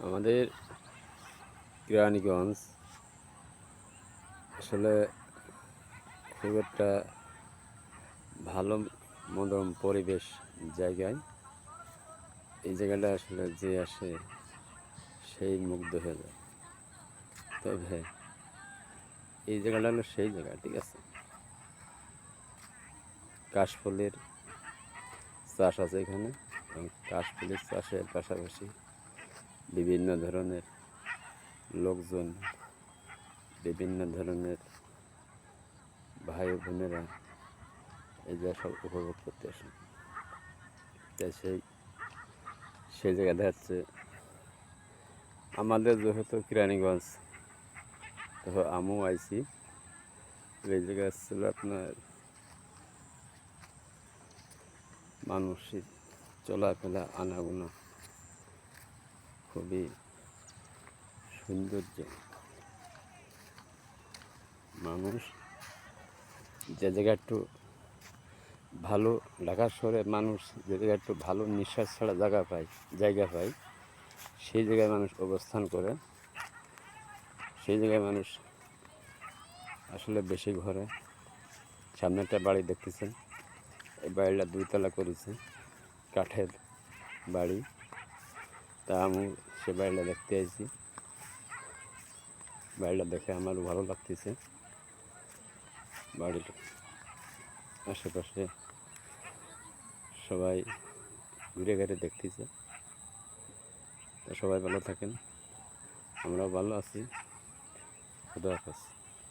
আমাদের কেরানীগঞ্জ আসলে খুব একটা ভালো মনোরম পরিবেশ জায়গায়। এই জায়গাটা আসলে যে আসে সেই মুগ্ধ হয়ে যায়। তবে এই জায়গাটা হলো সেই জায়গা, ঠিক আছে। কাশফুলের চাষ আছে এখানে, এবং কাশফুলের চাষের পাশাপাশি বিভিন্ন ধরনের লোকজন, বিভিন্ন ধরনের ভাই বোনেরা এই জায়গা সব উপভোগ করতে আসেন। তাই সেই জায়গাটা হচ্ছে আমাদের যেহেতু কেরানীগঞ্জ, তো আমিও আইছি। এই জায়গায় ছিল আপনার মানুষের চলাফেরা আনাগোনা খুবই সৌন্দর্য। মানুষ যে জায়গায় একটু ভালো, ঢাকা শহরে মানুষ যে জায়গায় একটু ভালো নিঃশ্বাস ছাড়া জায়গা পায় সেই জায়গায় মানুষ অবস্থান করে। সেই জায়গায় মানুষ আসলে বেশি ঘরে। সামনে একটা বাড়ি দেখতেছেন, এই বাড়িটা 2 তলা করেছে, কাঠের বাড়ি। তা আমি সে বাড়িটা দেখতে আসছি। বাড়িটা দেখে আমারও ভালো লাগতেছে। বাড়ির আশেপাশে সবাই ঘুরে ঘুরে দেখতেছে। তো সবাই ভালো থাকেন, আমরাও ভালো আছি। খুদা হাফেজ।